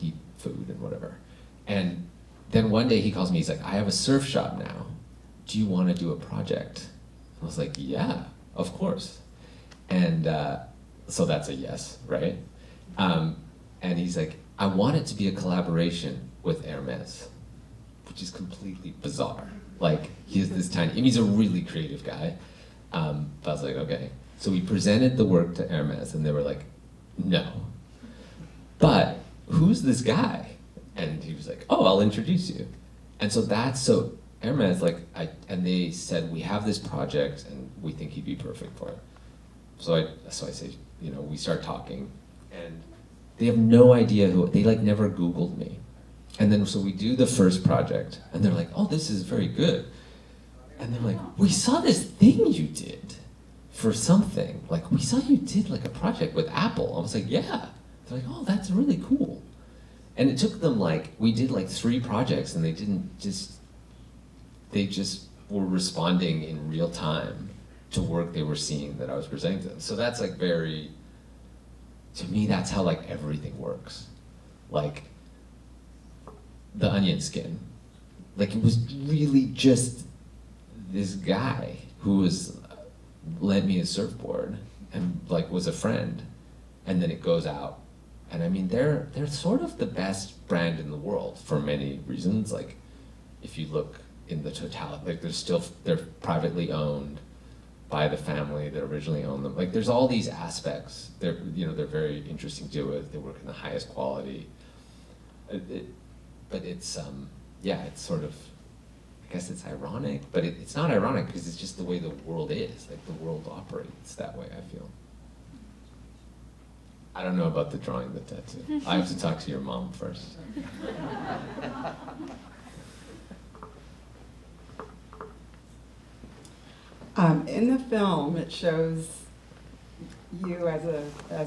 eat food and whatever. And then one day he calls me, he's like, I have a surf shop now. Do you want to do a project? I was like, yeah, of course. And so that's a yes, right? And he's like, I want it to be a collaboration with Hermes, which is completely bizarre. Like, he has this tiny, he's a really creative guy. But I was like, okay. So we presented the work to Hermes, and they were like, no. But who's this guy? And he was like, oh, I'll introduce you. And so Hermes, and they said, we have this project, and we think he'd be perfect for it. So I say, we start talking, and they have no idea they never Googled me. And then, so we do the first project, and they're like, oh, this is very good. And they're like, we saw this thing you did for something. Like, we saw you did like a project with Apple. I was like, yeah. They're like, oh, that's really cool. And it took them we did 3 projects, and they just were responding in real time to work they were seeing that I was presenting to them. So that's to me, that's how everything works. Like the onion skin. It was really just this guy who lent me a surfboard and was a friend, and then it goes out. And I mean, they're sort of the best brand in the world for many reasons. If you look in the totality, they're privately owned by the family that originally owned them. There's all these aspects. They're very interesting to deal with. They work in the highest quality. But it's it's sort of, I guess it's ironic, but it's not ironic because it's just the way the world is. The world operates that way, I feel. I don't know about the drawing the tattoo. I have to talk to your mom first. In the film, it shows you as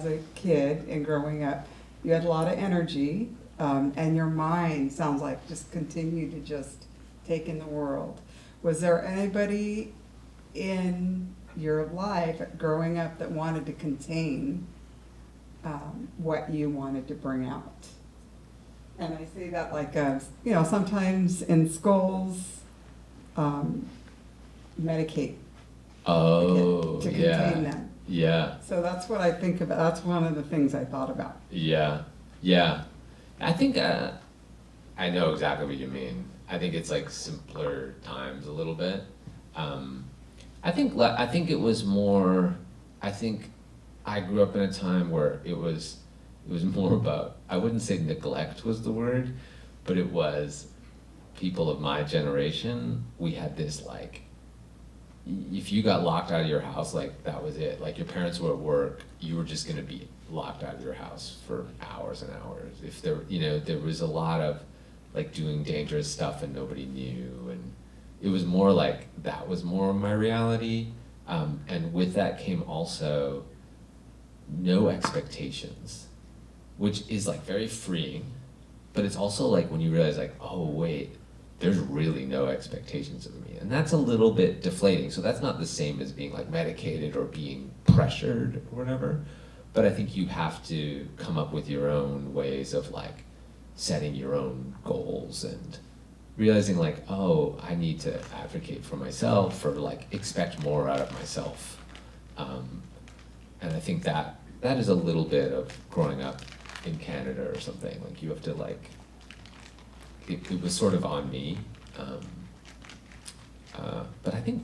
a kid and growing up. You had a lot of energy, and your mind sounds like just continued to just take in the world. Was there anybody in your life growing up that wanted to contain what you wanted to bring out? And I say that sometimes in schools, medicate Oh, to yeah. contain them. Yeah. So that's what I think about. That's one of the things I thought about. Yeah, yeah. I think I know exactly what you mean. I think it's like simpler times a little bit. I think it was more. I think I grew up in a time where it was more about. I wouldn't say neglect was the word, but it was people of my generation. We had this like. If you got locked out of your house, like that was it. Like your parents were at work, you were just gonna be locked out of your house for hours and hours. If there, there was a lot of like doing dangerous stuff and nobody knew, and it was more like that was more my reality. And with that came also no expectations, which is like very freeing, but it's also like when you realize like, oh wait, there's really no expectations of me. And that's a little bit deflating. So that's not the same as being like medicated or being pressured or whatever. But I think you have to come up with your own ways of like setting your own goals and realizing like, oh, I need to advocate for myself or like expect more out of myself. And I think that is a little bit of growing up in Canada or something. Like you have to like, it was sort of on me, but I think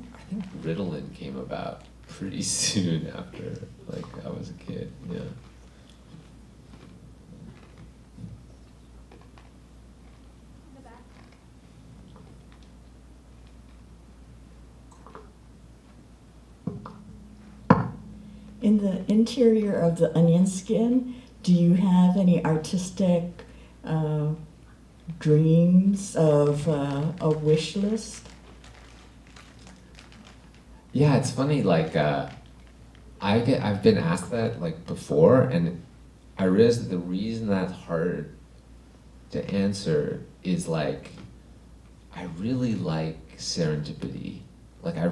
Ritalin came about pretty soon after like I was a kid. Yeah. In the back. In the interior of the onion skin, do you have any artistic dreams of a wish list? Yeah, it's funny. Like I've been asked that like before, and I realized that the reason that's hard to answer is like I really like serendipity. Like I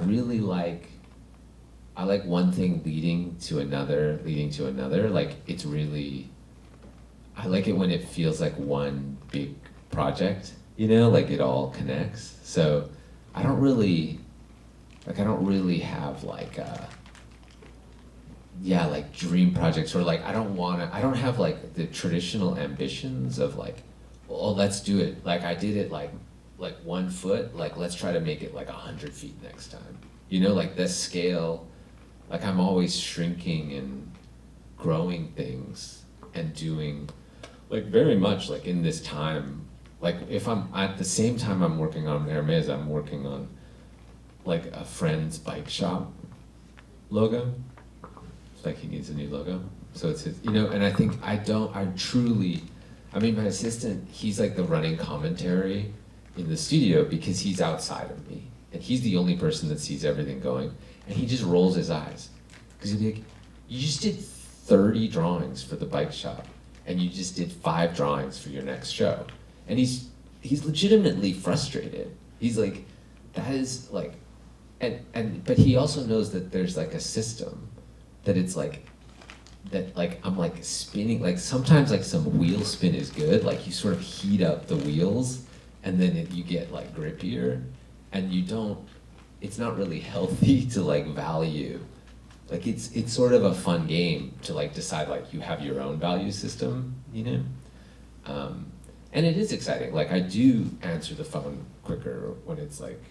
like one thing leading to another. Like it's really, I like it when it feels like one big project, like it all connects. So I don't really have like like dream projects or like I don't have like the traditional ambitions of like, oh, let's do it. Like I did it like 1 foot, like let's try to make it like 100 feet next time. Like this scale, like I'm always shrinking and growing things and doing like very much like in this time, like if I'm at the same time I'm working on Hermes, I'm working on like a friend's bike shop logo. It's like he needs a new logo. So it's his, and I think my assistant, he's like the running commentary in the studio because he's outside of me. And he's the only person that sees everything going. And he just rolls his eyes. Because he'll be like, you just did 30 drawings for the bike shop. And you just did 5 drawings for your next show. And he's legitimately frustrated. He's like, that is like, but he also knows that there's like a system that it's like, that like I'm like spinning, like sometimes like some wheel spin is good, like you sort of heat up the wheels and then you get like grippier, and it's not really healthy to like value, like it's sort of a fun game to like decide like you have your own value system, and it is exciting. Like I do answer the phone quicker when it's like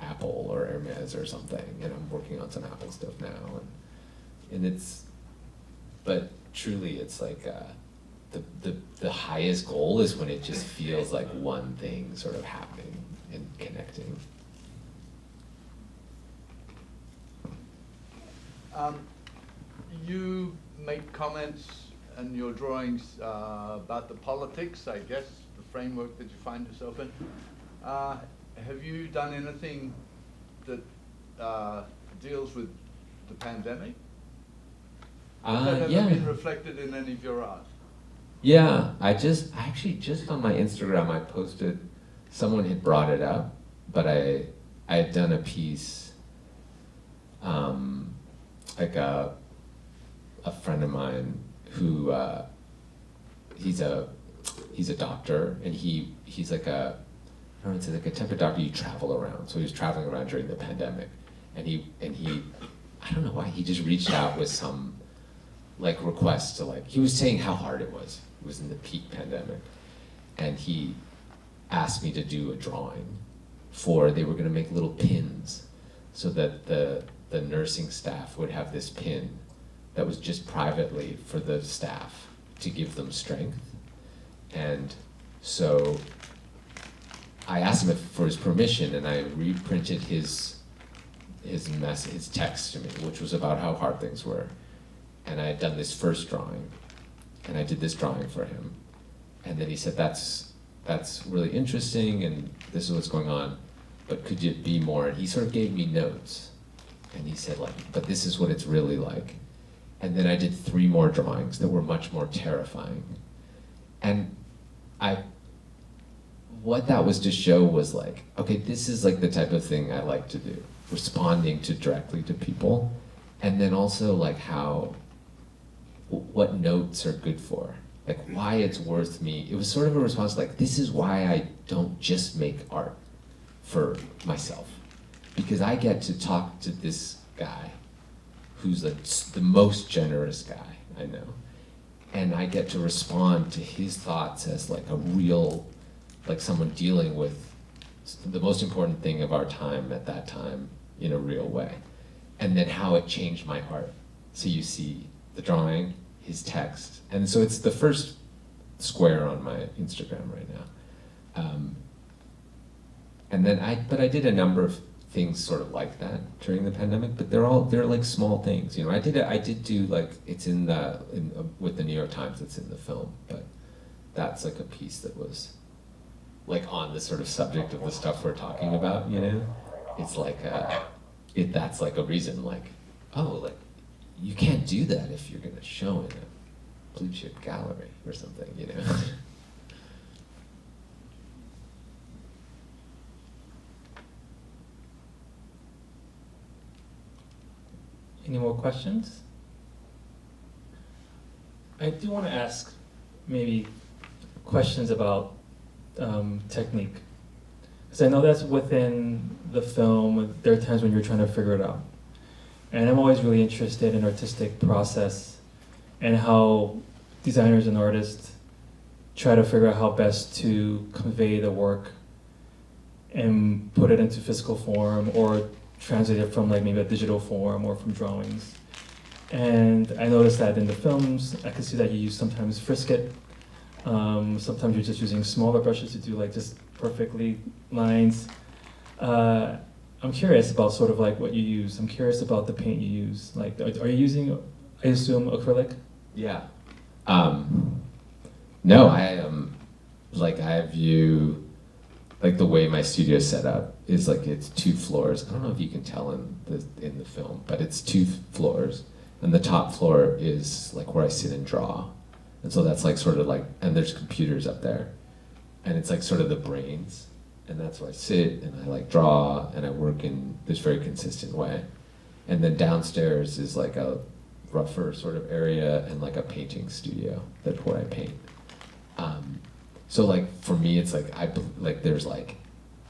Apple or Hermes or something, and I'm working on some Apple stuff now, and it's, but truly it's like the highest goal is when it just feels like one thing sort of happening and connecting. You made comments in your drawings about the politics, I guess, the framework that you find yourself in. Have you done anything that deals with the pandemic? Has that ever been reflected in any of your art? Yeah, I actually just on my Instagram I posted, someone had brought it up, but I had done a piece, like a friend of mine who he's a doctor, and he's like a, I don't know, it's like a type of doctor you travel around. So he was traveling around during the pandemic, And he, I don't know why, he just reached out with some like request to like, he was saying how hard it was. It was in the peak pandemic. And he asked me to do a drawing they were gonna make little pins so that the nursing staff would have this pin that was just privately for the staff to give them strength. And so I asked him for his permission, and I reprinted his text to me, which was about how hard things were. And I had done this first drawing, and I did this drawing for him. And then he said, that's really interesting, and this is what's going on, but could you be more? And he sort of gave me notes, and he said like, but this is what it's really like. And then I did 3 more drawings that were much more terrifying. And what that was to show was like, okay, this is like the type of thing I like to do, responding directly to people, and then also like what notes are good for, like why it's worth me. It was sort of a response like, this is why I don't just make art for myself, because I get to talk to this guy who's the most generous guy I know, and I get to respond to his thoughts as like a real, like someone dealing with the most important thing of our time at that time in a real way, and then how it changed my art. So you see the drawing, his text, and so it's the first square on my Instagram right now. And then I did a number of things sort of like that during the pandemic, but they're like small things, you know. I did do like, it's with the New York Times, it's in the film, but that's like a piece that was like on the sort of subject of the stuff we're talking about, you know. It's like that's like a reason, like, oh, like you can't do that if you're gonna show in a blue chip gallery or something, you know. Any more questions? I do want to ask maybe questions about technique. Because I know that's within the film, there are times when you're trying to figure it out. And I'm always really interested in artistic process and how designers and artists try to figure out how best to convey the work and put it into physical form, or translate it from like maybe a digital form or from drawings. And I noticed that in the films, I can see that you use sometimes frisket. Sometimes you're just using smaller brushes to do like just perfectly lines. I'm curious about sort of like what you use. I'm curious about the paint you use. Like, are you using, I assume, acrylic? Yeah. No, I view, like the way my studio is set up is like it's 2 floors. I don't know if you can tell in the film, but it's 2 floors. And the top floor is like where I sit and draw. And so that's like sort of like, and there's computers up there. And it's like sort of the brains. And that's where I sit and I like draw and I work in this very consistent way. And then downstairs is like a rougher sort of area and like a painting studio. That's where I paint. So like for me, it's like there's like,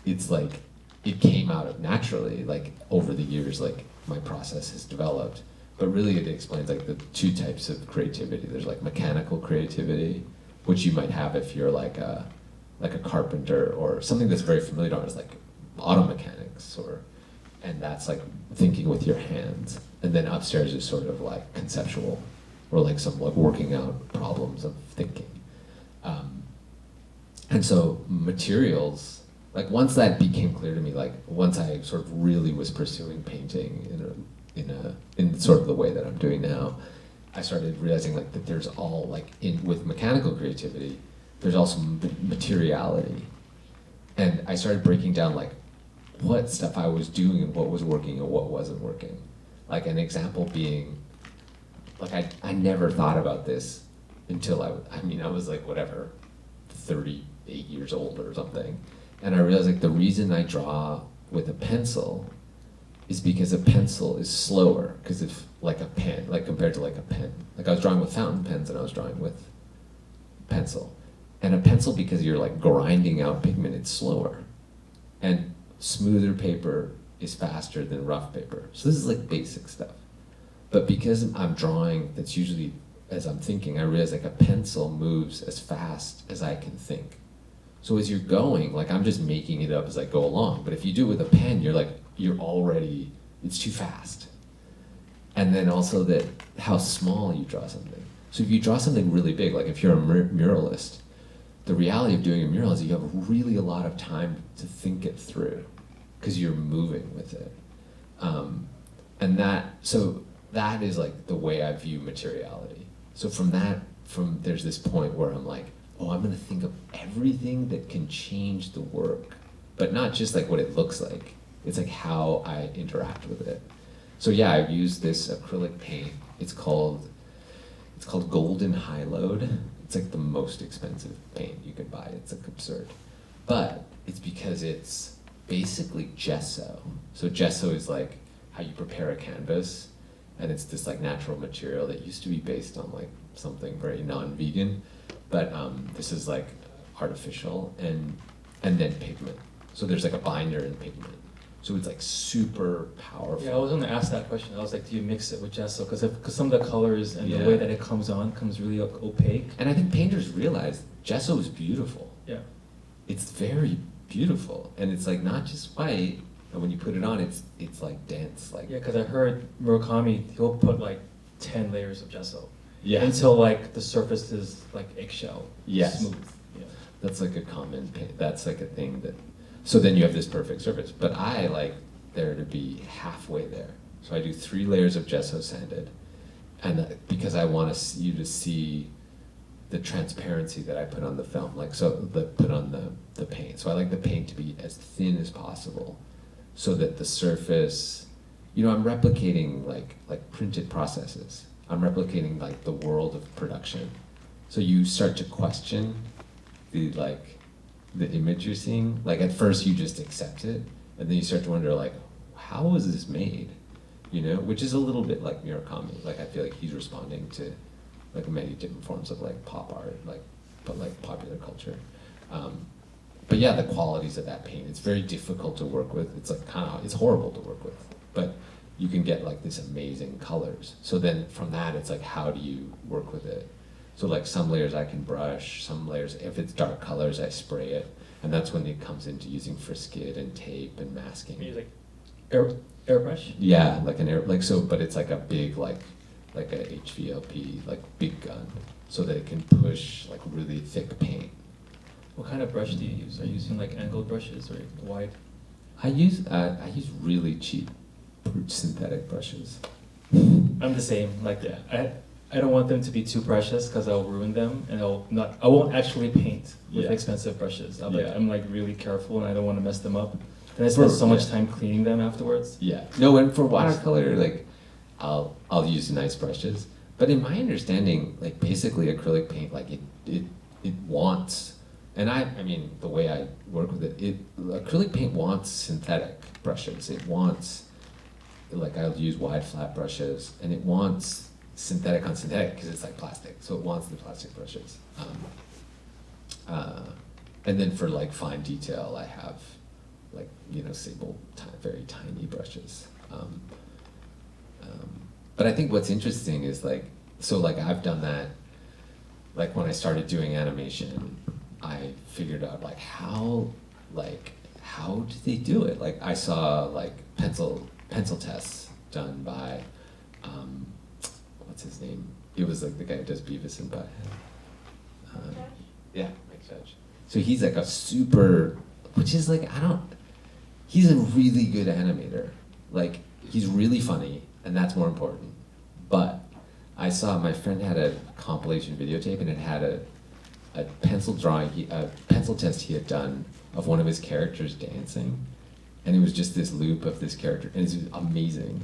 it's like it came out of naturally, like over the years, like my process has developed. But really it explains like the 2 types of creativity. There's like mechanical creativity, which you might have if you're like a carpenter, or something that's very familiar to artists, like auto mechanics, and that's like thinking with your hands. And then upstairs is sort of like conceptual, or like some like working out problems of thinking. And so materials, like once that became clear to me, like once I sort of really was pursuing painting in sort of the way that I'm doing now, I started realizing like that there's all like with mechanical creativity, there's also materiality. And I started breaking down like what stuff I was doing and what was working and what wasn't working. Like an example being, like I never thought about this until I was like whatever, 38 years old or something. And I realized like the reason I draw with a pencil is because a pencil is slower, because if like a pen, like compared to like a pen. Like I was drawing with fountain pens and I was drawing with pencil. And a pencil, because you're like grinding out pigment, it's slower. And smoother paper is faster than rough paper. So this is like basic stuff. But because I'm drawing, that's usually, as I'm thinking, I realize like a pencil moves as fast as I can think. So as you're going, like I'm just making it up as I go along. But if you do it with a pen, you're already, it's too fast. And then also that how small you draw something. So if you draw something really big, like if you're a muralist, the reality of doing a mural is you have really a lot of time to think it through because you're moving with it. So that is like the way I view materiality. So there's this point where I'm like, oh, I'm gonna think of everything that can change the work, but not just like what it looks like. It's like how I interact with it. So yeah, I've used this acrylic paint. It's called Golden High Load. It's like the most expensive paint you can buy. It's like absurd. But it's because it's basically gesso. So gesso is like how you prepare a canvas, and it's this like natural material that used to be based on like something very non-vegan, but this is like artificial, and then pigment. So there's like a binder in pigment. So it's like super powerful. Yeah, I was gonna ask that question. I was like, do you mix it with gesso? Because some of the colors and the way that it comes really opaque. And I think painters realize gesso is beautiful. Yeah. It's very beautiful, and it's like not just white. And when you put it on, it's like dense. Like Yeah, because I heard Murakami, he'll put like 10 layers of gesso. Yeah. Until like the surface is like eggshell. Yes. Smooth. Yeah. That's like a common paint. That's like a thing that. So then you have this perfect surface. But I like there to be halfway there. So I do 3 layers of gesso sanded, and because I want you to see the transparency that I put on the film, like put on the paint. So I like the paint to be as thin as possible, so that the surface, I'm replicating like printed processes. I'm replicating like the world of production. So you start to question the image you're seeing. Like at first you just accept it, and then you start to wonder like, how was this made? Which is a little bit like Murakami. Like I feel like he's responding to like many different forms of like pop art, but like popular culture. But yeah, the qualities of that paint, it's very difficult to work with. It's like it's horrible to work with, but you can get like this amazing colors. So then from that, it's like, how do you work with it? So like some layers I can brush, some layers, if it's dark colors, I spray it. And that's when it comes into using Frisket and tape and masking. You use like airbrush? Yeah, like but it's like a big, like a HVLP, like big gun, so that it can push like really thick paint. What kind of brush do you use? Are you using like angled brushes or wide? I use really cheap synthetic brushes. I'm the same. Like I don't want them to be too precious because I'll ruin them, and I won't actually paint with expensive brushes. I'm like really careful, and I don't want to mess them up. And I spend so much time cleaning them afterwards. Yeah. No, and for watercolor, like I'll use nice brushes. But in my understanding, like basically acrylic paint, like it wants. And I mean, the way I work with it, acrylic paint wants synthetic brushes. It wants, like I'll use wide flat brushes, and it wants synthetic on synthetic because it's like plastic. So it wants the plastic brushes. And then for like fine detail, I have like, sable, very tiny brushes. But I think what's interesting is like, so like I've done that, like when I started doing animation, I figured out like how did they do it? Like I saw like pencil tests done by, what's his name? It was like the guy who does Beavis and Butthead. Yeah, Mike Judge. So he's like a super, which is like, he's a really good animator. Like he's really funny, and that's more important. But I saw my friend had a compilation videotape, and it had a pencil drawing, a pencil test he had done of one of his characters dancing, and it was just this loop of this character, and it's amazing.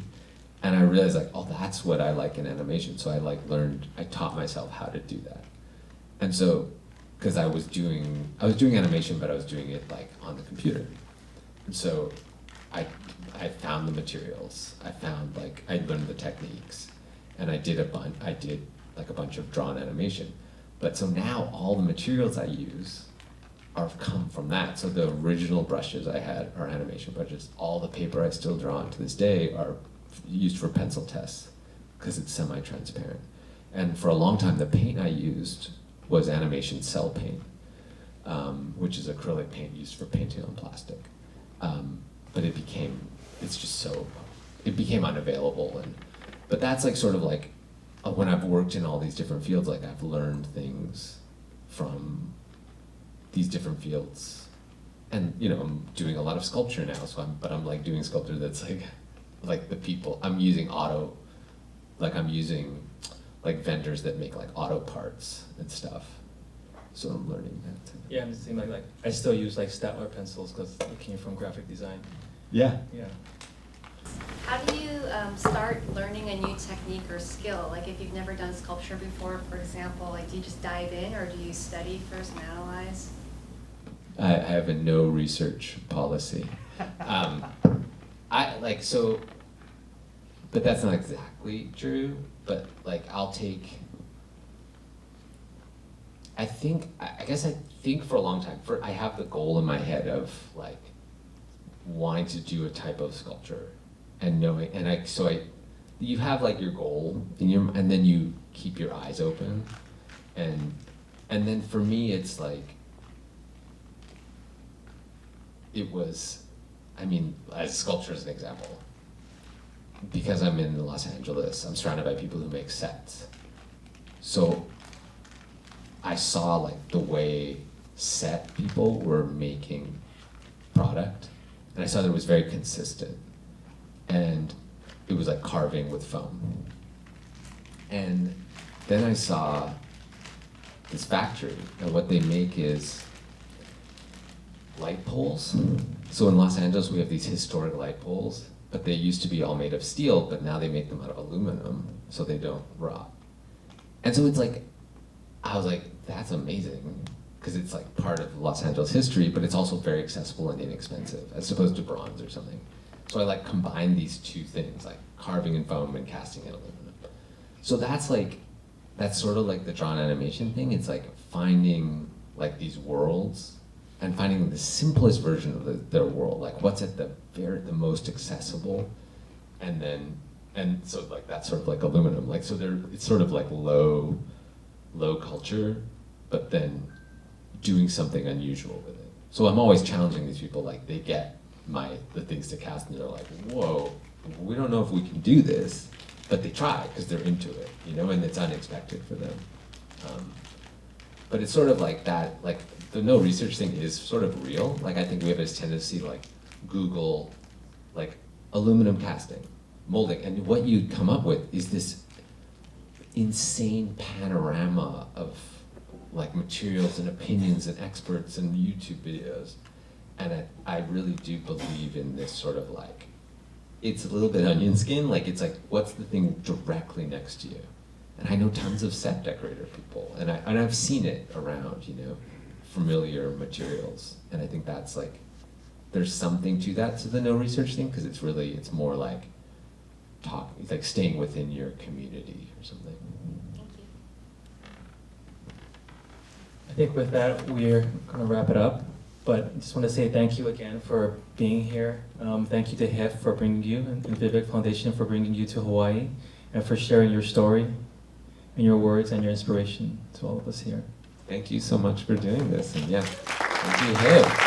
And I realized like, oh, that's what I like in animation. So I taught myself how to do that. And so, because I was doing animation, but I was doing it like on the computer. And so I found the materials. I learned the techniques, and I did like a bunch of drawn animation. But so now all the materials I use are come from that. So the original brushes I had are animation brushes. All the paper I still draw on to this day are used for pencil tests because it's semi-transparent. And for a long time, the paint I used was animation cell paint, which is acrylic paint used for painting on plastic. But it became unavailable. But that's like sort of like, when I've worked in all these different fields, like I've learned things from these different fields. And I'm doing a lot of sculpture now, but I'm like doing sculpture that's like the people, I'm using like vendors that make like auto parts and stuff. So I'm learning that too. Yeah, I'm just saying like I still use like Statler pencils because it came from graphic design. Yeah. Yeah. How do you start learning a new technique or skill? Like if you've never done sculpture before, for example, like do you just dive in or do you study first and analyze? I have a no research policy. But that's not exactly true. But like I guess for a long time, I have the goal in my head of like wanting to do a type of sculpture and knowing, you have like your goal and then you keep your eyes open, and then for me it's like, as sculpture as an example, because I'm in Los Angeles, I'm surrounded by people who make sets. So I saw like the way set people were making product, and I saw that it was very consistent, and it was like carving with foam. And then I saw this factory, and what they make is light poles. So in Los Angeles, we have these historic light poles, but they used to be all made of steel, but now they make them out of aluminum, so they don't rot. And so it's like, I was like, that's amazing, because it's like part of Los Angeles history, but it's also very accessible and inexpensive, as opposed to bronze or something. So I like combined these two things, like carving in foam and casting in aluminum. So that's sort of like the drawn animation thing. It's like finding like these worlds and finding the simplest version of their world, like what's at the most accessible, and so like that's sort of like aluminum, like so it's sort of like low culture, but then doing something unusual with it. So I'm always challenging these people, like they get the things to cast and they're like, whoa, we don't know if we can do this, but they try because they're into it, and it's unexpected for them. But it's sort of like that, like the no research thing is sort of real. Like I think we have this tendency to like Google like aluminum casting, molding, and what you come up with is this insane panorama of like materials and opinions and experts and YouTube videos. And I really do believe in this sort of like, it's a little bit onion skin, like it's like, what's the thing directly next to you? And I know tons of set decorator people, and I've seen it around, familiar materials. And I think that's like, there's something to that, to the no research thing, because it's more like it's like staying within your community or something. Thank you. I think with that, we're going to wrap it up. But I just want to say thank you again for being here. Thank you to HIFF for bringing you, and Vilcek Foundation for bringing you to Hawaii, and for sharing your story and your words and your inspiration to all of us here. Thank you so much for doing this, and yeah, thank you, HIFF.